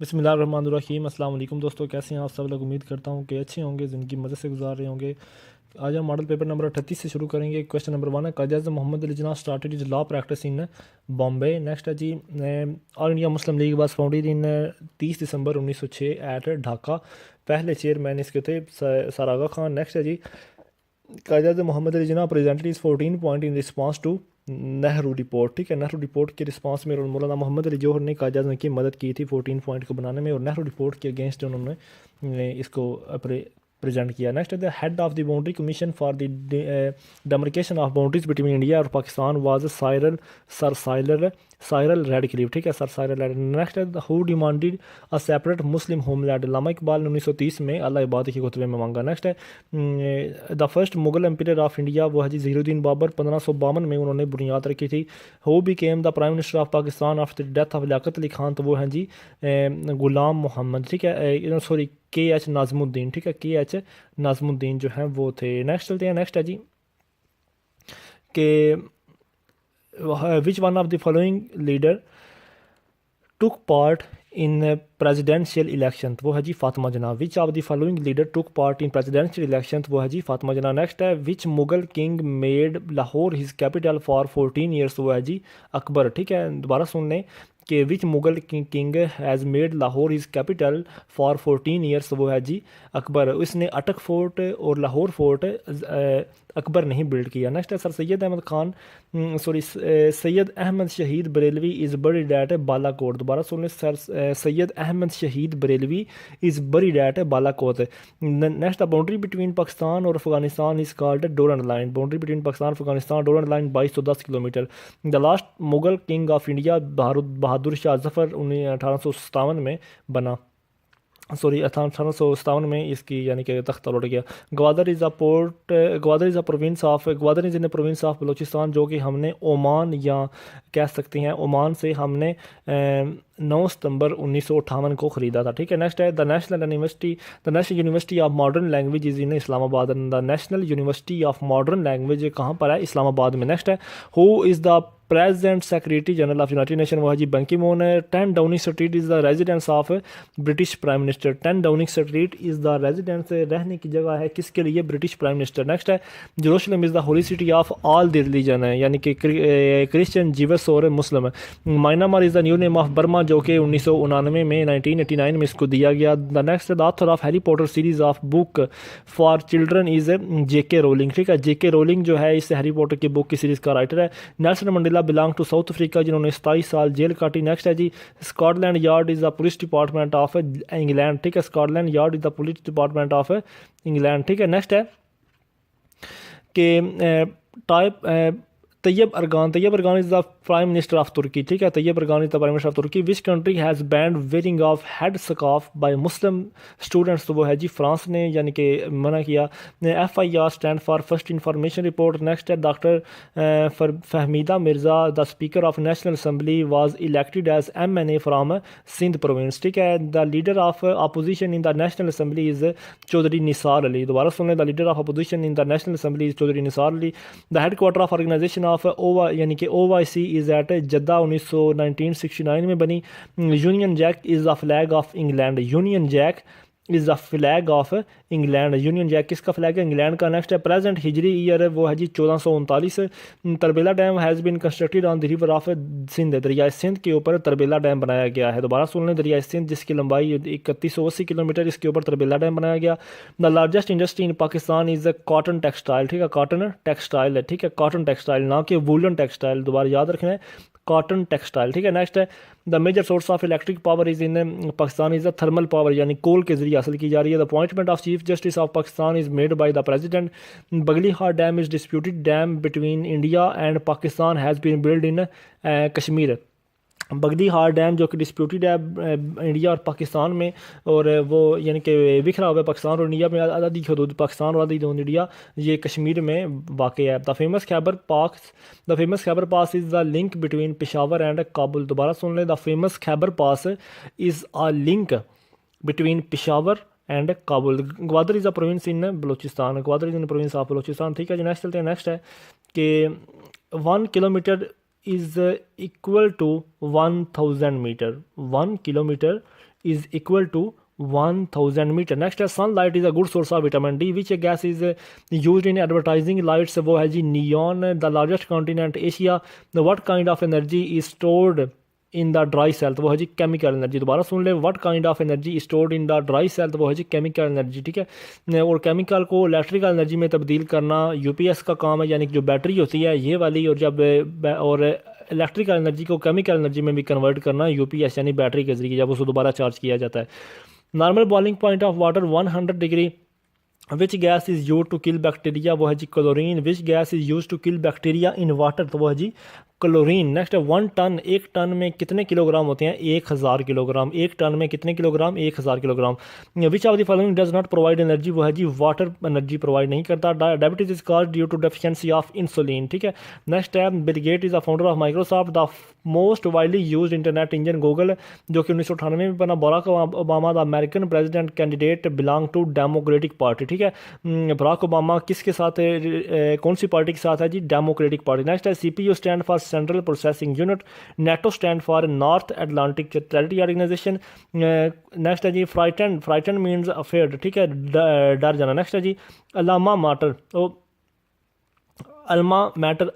बिस्मिल्लाहिर्रहमानिर्रहीम। अस्सलाम वालेकुम दोस्तों, कैसे हैं आप सब लोग। उम्मीद करता हूँ कि अच्छे होंगे, ज़िंदगी मज़े से गुजार रहे होंगे। आज हम मॉडल पेपर नंबर 38 से शुरू करेंगे। क्वेश्चन नंबर 1 है, Quaid-e-Azam Mohammad Ali Jinnah started is law practice in Bombay. Next है जी, all India Muslim League was founded in 30 दिसंबर 1906 एट ढाका। पहले चेयरमैन इसके थे सर आगा खान। नेक्स्ट है जी, Quaid-e-Azam Mohammad Ali Jinnah presented is 14 point in response to Nehru report. ठीक है, नेहरू रिपोर्ट के रिस्पांस में मौलाना मोहम्मद अली जौहर ने कायद-ए-आज़म की मदद की थी 14 पॉइंट को बनाने में, और नेहरू रिपोर्ट के अगेंस्ट उन्होंने इसको प्रेजेंट किया। नेक्स्ट है the head of the boundary commission for the demarcation of boundaries between India और पाकिस्तान वाज साइरल रेडक्लिफ। ठीक है, सर साइरल रेड। नेक्स्ट है who demanded a separate Muslim homeland. Allama Iqbal ने 1930 में अल्लाह इबाद के खुतबे में मांगा। नेक्स्ट है the first Mughal ampere of India वो है जी ज़हीरुद्दीन बाबर। 1552 में उन्होंने बुनियाद रखी थी। Who became the prime minister of Pakistan after the death of Liaquat Ali Khan, तो वो हैं जी गुलाम मोहम्मद। ठीक है, सॉरी KH नाज़मुद्दीन। ठीक है, KH नाज़मुद्दीन जो हैं वो थे। नेक्स्ट चलते हैं। नेक्स्ट है जी कि which one of the following leader took part in presidential election, तो वो है जी Fatima Jinnah. Which of the following leader took part in presidential election, तो वो है जी फातिमा जना। नेक्स्ट है which Mughal king made Lahore his capital for 14 years, तो वो है जी अकबर। ठीक है, दोबारा सुन लें कि which Mughal king has made Lahore his capital for 14 years, वो है जी अकबर। इसने अटक फोर्ट और लाहौर फोर्ट अकबर ने ही बिल्ड किया। नेक्स्ट है sir Syed Ahmad Khan, sorry Syed Ahmad Shaheed Barelvi is buried at Balakot. दोबारा सुन लें, sir Syed Ahmad Shaheed Barelvi is buried at Balakot. Next the boundary between Pakistan और Afghanistan is called Durand line. Boundary between Pakistan और Afghanistan Durand line 2210 kilometre. The last Mughal king of India Bahadur Shah Zafar 1857 में बना। सॉरी 1857 में इसकी यानी कि तख्ता लौट गया। Gwadar is a port, Gwadar is a province of, Gwadar is in province of Balochistan, जो कि हमने ओमान या कह सकते हैं ओमान से हमने 9 सितंबर 1958 को ख़रीदा था। ठीक है, नेक्स्ट है the national university of modern language is in Islamabad. The national university of modern language कहाँ पर है? इस्लामाबाद में। नेक्स्ट है who is the present secretary general of United nation, वो है जी बन की मून है। 10 Downing street is the residence of British prime minister. 10 Downing street is the residence, रहने की जगह है किसके लिए? British prime minister. नेक्स्ट है Jerusalem is the holy city of all the religion है, यानी कि क्रिश्चियन, जीवस और Muslim. Myanmar is the new name of Burma, जो कि 1999 में 1989 में इसको दिया गया। The next the author of Harry Potter series of book for children is JK Rowling. ठीक है, JK रोलिंग जो है इस हैरी पॉटर की बुक की सीरीज़ का राइटर है। Nelson Mandela belong to South Africa, जिन्होंने 27 साल जेल काटी। नेक्स्ट है जी Scotland Yard is the police department of England. ठीक है, Scotland Yard is the police department of England. ठीक है, नेक्स्ट है कि टाइप Tayyip Erdogan is the prime minister of Turkey. ठीक है, Tayyip Erdogan is the prime minister of Turkey. Which country has banned wearing of head scarf by Muslim students, तो वो है जी फ्रांस ने यानी कि मना किया। FIR stand for first information report. Next है doctor Fahmida Mirza the speaker of national assembly was elected as MNA from Sindh province. ठीक है, the leader of opposition in the national assembly is Chaudhry Nisar Ali. दोबारा सुन लें, the leader of opposition in the national assembly is Chaudhry Nisar Ali. The head quarter of organisation of OA यानी कि OIC is eight Jeddah 1969 में बनी। Union Jack is the flag of England. Union Jack is the flag of England. Union Jack किसका flag है? England का। Next है present हिजरी year वो है जी 1439। Tarbela dam has been constructed on the river of Sindh. दरिया सिंध के ऊपर तरबेला डैम बनाया गया है। दोबारा सुन लें, दरिया सिंध जिसकी लंबाई 3180 किलोमीटर, इसके ऊपर तरबेला डैम बनाया गया। The largest industry in Pakistan is cotton textile. ठीक है, कॉटन टेक्सटाइल है। ठीक है, कॉटन टेक्सटाइल, ना कि वूलन टेक्सटाइल, दोबारा याद रखना है, कॉटन टेक्सटाइल। ठीक है, नेक्स्ट है the major source of electric power is in Pakistan is the thermal power, यानी कोल के जरिए हासिल की जा रही है। The appointment of chief justice of Pakistan is made by the president. Baglihar dam is disputed dam between India and Pakistan has been build in Kashmir. Baglihar dam जो कि डिस्प्यूटेड है इंडिया और पाकिस्तान में, और वो यानी कि बिखरा हुआ है पाकिस्तान और इंडिया में, आधी हदूद पाकिस्तान और आधी हदूद इंडिया, ये कश्मीर में वाक़ है। The famous Khyber pass is the link between Peshawar and Kabul. दोबारा सुन लें, the famous Khyber pass is a link between Peshawar and Kabul. Gwadar is a province in Balochistan. Gwadar is in province of Balochistan. ठीक है जी, नेक्स्ट चलते हैं। नेक्स्ट है कि 1 kilometre is equal to 1000 meter. 1 kilometer is equal to 1000 meter. Next है sunlight is a good source of vitamin D. Which gas is used in advertising lights? वो है जी neon. The largest continent Asia. What kind of energy is stored in the dry cell? तो वो है जी chemical energy. दोबारा सुन ले, what kind of energy stored in the dry cell? तो वो है जी केमिकल एनर्जी. ठीक है, और केमिकल को इलेक्ट्रिकल एनर्जी में तब्दील करना यूपीएस का काम है, यानी कि जो बैटरी होती है ये वाली, और जब और इलेक्ट्रिकल एनर्जी को केमिकल एनर्जी में भी कन्वर्ट करना यूपीएस यानी बैटरी के जरिए, जब उसको दोबारा चार्ज किया जाता है. Normal boiling point of water 100 degree. Which gas is use to kill bacteria? वो है जी chlorine. Which gas is use to kill bacteria in water? तो वो है जी क्लोरीन. नेक्स्ट है 1 टन. 1 टन में कितने किलोग्राम होते हैं? 1000 किलोग्राम. 1 टन में कितने kilogram? 1000 kilogram. Which of the following does not provide energy? वो है जी वाटर एनर्जी प्रोवाइड नहीं करता. Diabetes is caused due to deficiency of insulin. ठीक है. नेक्स्ट है Bill Gate is the founder of Microsoft. The most widely use internet engine Google, जो कि 1998 में बना. Barack Obama the American president candidate belong to Democratic Party. ठीक है, Barack Obama किसके साथ है, कौन सी पार्टी के साथ है जी? Democratic party. नेक्स्ट है CPU stand for central processing unit. NATO stand for North Atlantic treaty organisation. Next है जी फ्राइटन. Frighten means afraid. ठीक है, डर जाना. नेक्स्ट है जी अल्मा मैटर. तो अल्मा मैटर,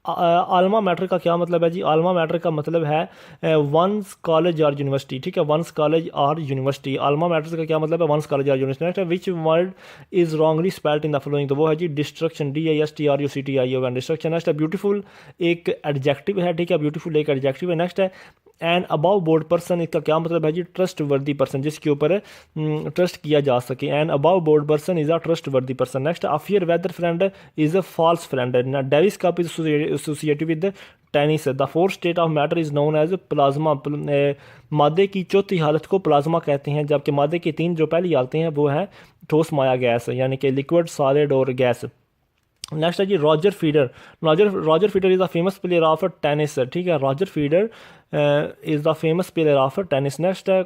आलमा मैटर का क्या मतलब है जी? आलमा मैटर का मतलब है वंस कॉलेज और यूनिवर्सिटी. ठीक है, वंस कॉलेज और यूनिवर्सिटी. आलमा मैटर का क्या मतलब है? वंस कॉलेज और यूनिवर्सिटी. नेक्स्ट है which word is wrongly spelled in the following? तो वो है जी डिस्ट्रक्शन. DISTRUCTION destruction. नेक्स्ट है ब्यूटीफुल एक एडजेक्टिव है. ठीक है, ब्यूटीफुल एक एडजेक्टिव है. नेक्स्ट है एन अबाव बोर्ड पर्सन. इसका क्या मतलब है जी? ट्रस्ट वर्दी पर्सन, जिसके ऊपर ट्रस्ट किया जा सके. An above board person is a trustworthy person. Next a fair weather friend is a false friend. Davis Cup is associated with tennis. The fourth state of matter is known as plasma. मादे की चौथी हालत को plasma कहते हैं, जबकि मादे की 3 जो पहली हालतें हैं वो है ठोस माया गैस, यानी कि लिक्विड, सॉलिड और गैस. नेक्स्ट है जी Roger Federer. Roger Federer is the famous player of tennis. ठीक है, Roger Federer is the famous player of tennis. Next है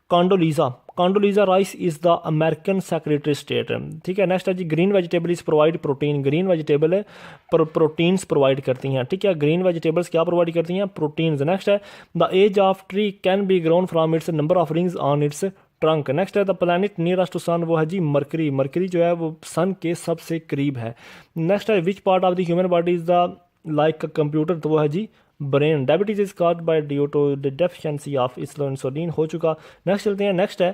Condoleezza. Condoleezza Rice is the American secretary state. ठीक है. Next है जी green vegetable is provide protein. Green vegetable है proteins provide करती हैं. ठीक है, ग्रीन वेजिटेबल्स क्या प्रोवाइड करती हैं? प्रोटीन्स. नेक्स्ट है the age of tree can be grown from its number of rings on its trunk. Next है the planet nearest to sun. वो है जी मरकरी. मरकरी जो है वो सन के सबसे करीब है. नेक्स्ट है which part of the human body is the like computer? तो वो है जी brain. Diabetes is caused by due to the deficiency of insulin. हो चुका. नेक्स्ट चलते हैं. नेक्स्ट है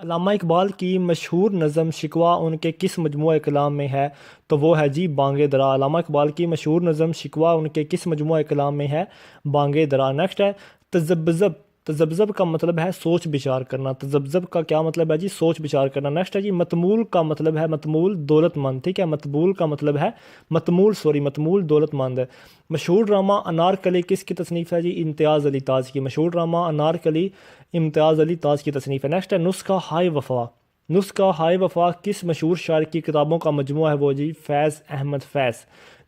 अल्लामा इकबाल की मशहूर नज़म शिकवा उनके किस मजमूआ कलाम में है? तो वो है जी बांगे दरा. अल्लामा इकबाल की मशहूर नज़म शिकवा उनके किस मजमूआ कलाम में है? बांगे दरा. नेक्स्ट है तजब्ज़ब. तजब्ज़ब का मतलब है सोच विचार करना. तजब्ज़ब का क्या मतलब है जी? सोच विचार करना. नेक्स्ट है जी मतमूल का मतलब है मतमूल दौलतमंद. ठीक है, मतमूल का मतलब है मतमूल दौलतमंद है. मशहूर ड्रामा अनारकली किसकी तसनीफ़ है जी? इम्तियाज़ अली ताज की. मशहूर ड्रामा अनारकली इम्तियाज़ अली ताज की तसनीफ़ है. नेक्स्ट है नुस्खा हाय वफ़ा. नुस्खा हाय वफ़ा किस मशहूर शायर की किताबों का मजमूआ है? वो जी फैज़ अहमद फैज़.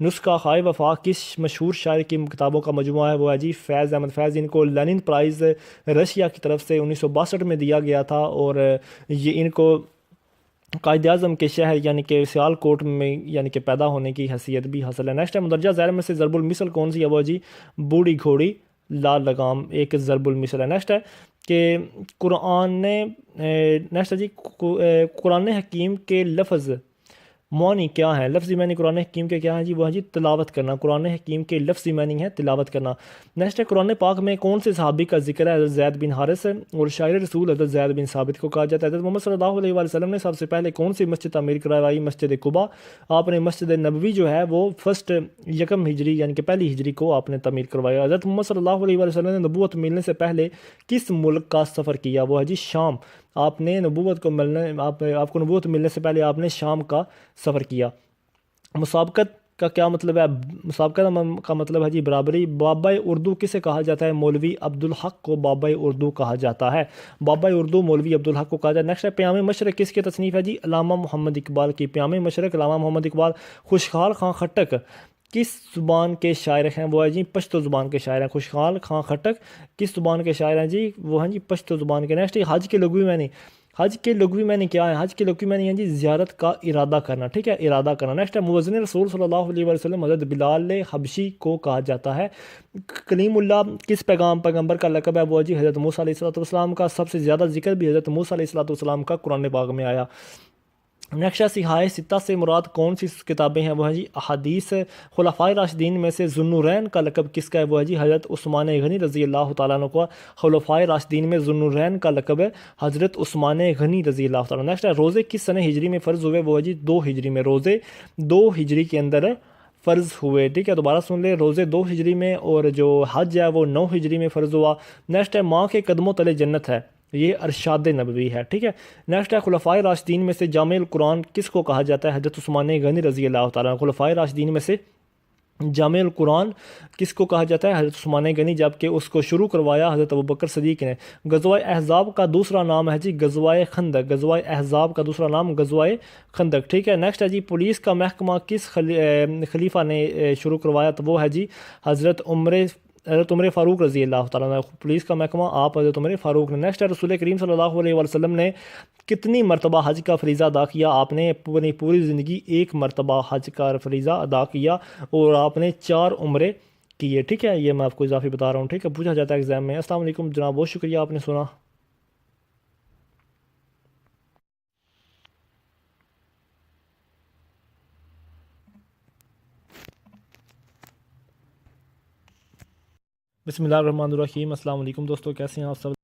नुस्खा हाय वफ़ा किस मशहूर शायर की किताबों का मजमूआ है? वो है जी फैज़ अहमद फैज़. इनको लेनिन प्राइज़ रशिया की तरफ से 1962 में दिया गया था, और ये इनको कायद आज़म के शहर यानी कि सियालकोट में यानी कि पैदा होने की हैसियत भी हासिल है. नेक्स्ट है मुदरजा ज़ैर में से ज़रबुल मिसल कौन सी है? वो जी बूढ़ी घोड़ी लाल लगाम एक ज़रबुल मिसल है. नेक्स्ट है कि कुरान ने नेक्स्ट है जी कुरान हकीम के लफ्ज़ मानी क्या है? लफ्ज़ी मानी कुरान हकीम के क्या है जी? वो है जी तिलावत करना. कुरान हकीम के लफ्ज़ी मानी है तिलावत करना. नेक्स्ट है कुरान पाक में कौन से सहाबी का जिक्र है? हज़रत ज़ैद बिन हारिस और शायर रसूल हज़रत ज़ैद बिन साबित को कहा जाता है. हज़रत मोहम्मद सल्लल्लाहु अलैहि वसल्लम ने सबसे पहले कौन सी मस्जिद तामीर करवाई? मस्जिद कुबा. आपने मस्जिद नबवी जो है वो फर्स्ट यकम हिजरी यानी कि पहली हिजरी को आपने तामीर करवाया. हज़रत मोहम्मद सल्लल्लाहु अलैहि वसल्लम ने नबूवत मिलने से पहले किस मुल्क का सफ़र किया? वो है जी शाम. आपने नबूवत को मिलने आपको नबूवत मिलने से पहले आपने शाम का सफ़र किया. मुसाबकत का क्या मतलब है? मुसाबकत का मतलब है जी बराबरी. बाबा उर्दू किसे कहा जाता है? मौलवी अब्दुल हक को बाबा उर्दू कहा जाता है. बाबा उर्दू मौलवी अब्दुल हक को कहा जाता है. नेक्स्ट है प्याम मशरक किसकी तसनीफ़ है जी? अल्लामा मोहम्मद इकबाल की. प्याम मशरक अल्लामा मोहम्मद इकबाल. खुशहाल खां खट्टक किस ज़ुबान के शायर हैं? वो है जी पश्तो ज़ुबान के शायर हैं. खुशहाल खां खट्टक किस ज़ुबान के शायर हैं जी? वो हैं जी पश्तो ज़ुबान के. नेक्स्ट हज के लगवी मैंने हज के लुग़वी मैंने क्या है, हज के लुग़वी मैंने जी ज़ियारत का इरादा करना, ठीक है, इरादा करना। नेक्स्ट है मुअज़्ज़िन रसूल सल्लल्लाहु अलैहि वसल्लम हज़रत बिलाल हबशी को कहा जाता है। कलीमुल्लाह किस पैगंबर का लक़ब है, वो जी हज़रत मूसा अलैहिस्सलाम का। सबसे ज़्यादा जिक्र भी हज़रत मूसा अलैहिस्सलाम का कुरान पाक में आया। नेक्स्ट है सिहाए सित्ता से मुराद कौन सी किताबें हैं, वो है जी अहादीस। खुलफाए राशिदीन में से ज़ुन्नुरैन का लक़ब किसका है, वो है जी हज़रत उस्मान गनी रज़ी अल्लाह तआला अन्हु का। खुलफाए राशिदीन में ज़ुन्नुरैन का लक़ब है हज़रत उस्मान गनी रज़ी अल्लाह तआला। नेक्स्ट है रोज़े किस सन हिजरी में फ़र्ज़ हुए, वो है जी 2 हिजरी में। रोज़े 2 हिजरी के अंदर फ़र्ज़ हुए, ठीक है, दोबारा सुन ले, रोज़े 2 हिजरी में और जो हज है वो 9 हिजरी में फ़र्ज़ हुआ। नेक्स्ट है माँ के कदमों तले जन्नत है, ये अरशाद नबवी है, ठीक है। नेक्स्ट है खुलफाए राशिदीन में से जामिल कुरान किसको कहा जाता है, हज़रत उस्मान गनी रज़ी अल्लाह तआला। खुलफाए राशिदीन में से जामिल कुरान किसको कहा जाता है, हज़रत उस्मान गनी, जबकि उसको शुरू करवाया हज़रत अबू बकर सदीक़ ने। गज़वाए अहज़ाब का दूसरा नाम है जी गज़वाए खंदक। गज़वाए अहज़ाब का दूसरा नाम गज़वाए खंदक, ठीक है। नेक्स्ट है जी पुलिस का महकमा किस खलीफा ने शुरू करवाया, तो वो है जी हज़रत उमर फ़ारूक रज़ी अल्लाह तआला अन्हु। पुलिस का महकमा आप हज़रत उमर फ़ारूक ने। नेक्स्ट है रसूल करीम सल्लल्लाहु अलैहि वसल्लम ने कितनी मरतबा हज का फ़रीज़ा अदा किया, आपने अपनी पूरी ज़िंदगी 1 मरतबा हज का फ़रीज़ा अदा किया और आपने 4 उम्रे किए, ठीक है। ये मैं आपको इजाफी बता रहा हूँ, ठीक है, पूछा जाता है एग्ज़ाम में। अस्सलाम वालेकुम जनाब, बहुत शुक्रिया आपने सुना। बिस्मिल्लाहिर्रहमानिर्रहीम। अस्सलाम वालेकुम दोस्तों, कैसे हैं आप सब।